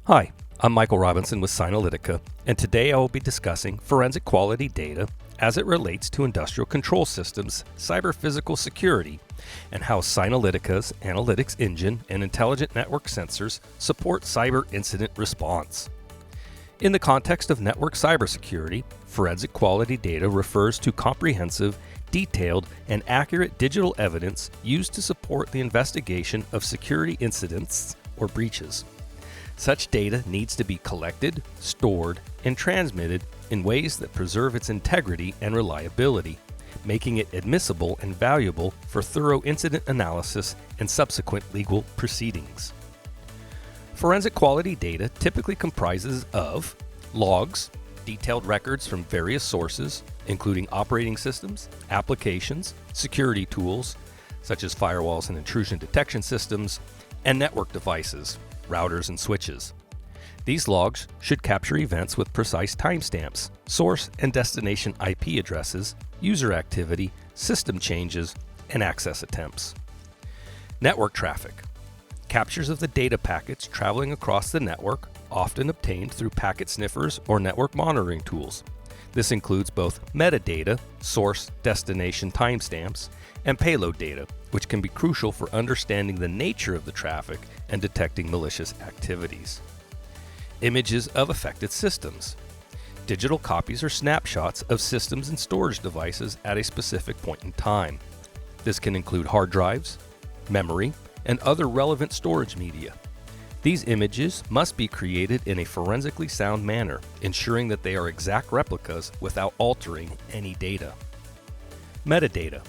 Hi, I'm Michael Robinson with Cynalytica, and today I will be discussing forensic quality data as it relates to industrial control systems, cyber-physical security, and how Cynalytica's analytics engine and intelligent network sensors support cyber incident response. In the context of network cybersecurity, forensic quality data refers to comprehensive, detailed, and accurate digital evidence used to support the investigation of security incidents or breaches. Such data needs to be collected, stored, and transmitted in ways that preserve its integrity and reliability, making it admissible and valuable for thorough incident analysis and subsequent legal proceedings. Forensic quality data typically comprises of logs, detailed records from various sources, including operating systems, applications, security tools, such as firewalls and intrusion detection systems, and network devices, routers and switches. These logs should capture events with precise timestamps, source and destination IP addresses, user activity, system changes, and access attempts. Network traffic. Captures of the data packets traveling across the network, often obtained through packet sniffers or network monitoring tools. This includes both metadata, source, destination timestamps, and payload data, which can be crucial for understanding the nature of the traffic and detecting malicious activities. Images of affected systems. Digital copies or snapshots of systems and storage devices at a specific point in time. This can include hard drives, memory, and other relevant storage media. These images must be created in a forensically sound manner, ensuring that they are exact replicas without altering any data. Metadata.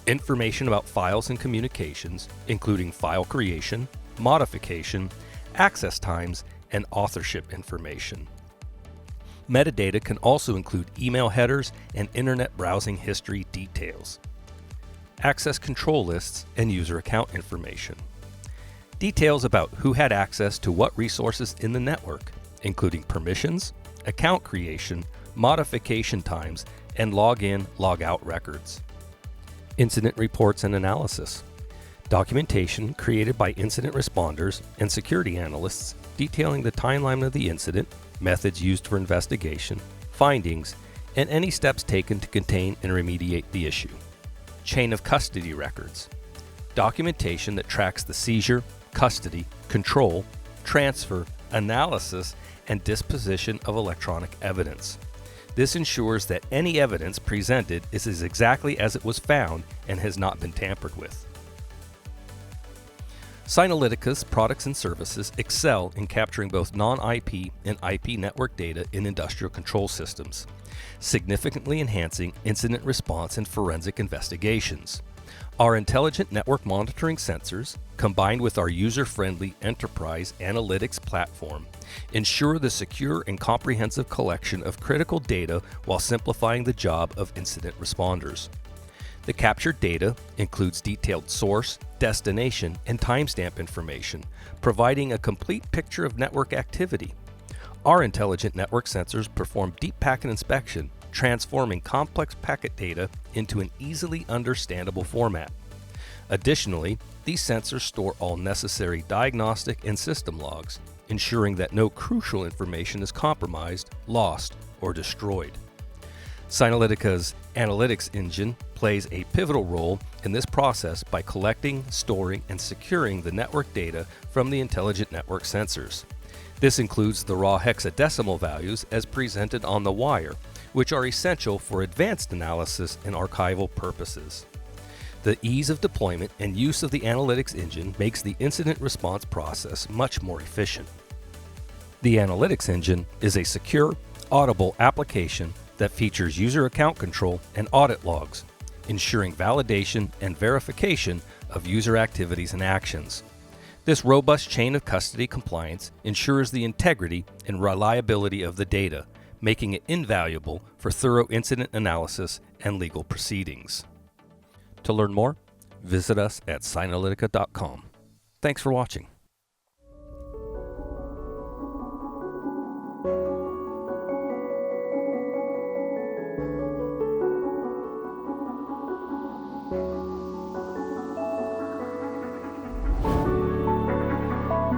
Information about files and communications, including file creation, modification, access times, and authorship information. Metadata can also include email headers and internet browsing history details. Access control lists and user account information. Details about who had access to what resources in the network, including permissions, account creation, modification times, and login, logout records. Incident reports and analysis. Documentation created by incident responders and security analysts detailing the timeline of the incident, methods used for investigation, findings, and any steps taken to contain and remediate the issue. Chain of custody records. Documentation that tracks the seizure, custody, control, transfer, analysis, and disposition of electronic evidence. This ensures that any evidence presented is as exactly as it was found and has not been tampered with. Cynalytica's products and services excel in capturing both non-IP and IP network data in industrial control systems, significantly enhancing incident response and forensic investigations. Our intelligent network monitoring sensors, combined with our user-friendly enterprise analytics platform, ensure the secure and comprehensive collection of critical data while simplifying the job of incident responders. The captured data includes detailed source, destination, and timestamp information, providing a complete picture of network activity. Our intelligent network sensors perform deep packet inspection, transforming complex packet data into an easily understandable format. Additionally, these sensors store all necessary diagnostic and system logs, ensuring that no crucial information is compromised, lost, or destroyed. Cynalytica's analytics engine plays a pivotal role in this process by collecting, storing, and securing the network data from the intelligent network sensors. This includes the raw hexadecimal values as presented on the wire, which are essential for advanced analysis and archival purposes. The ease of deployment and use of the analytics engine makes the incident response process much more efficient. The analytics engine is a secure, auditable application that features user account control and audit logs, ensuring validation and verification of user activities and actions. This robust chain of custody compliance ensures the integrity and reliability of the data, making it invaluable for thorough incident analysis and legal proceedings. To learn more, visit us at Cynalytica.com. Thanks for watching.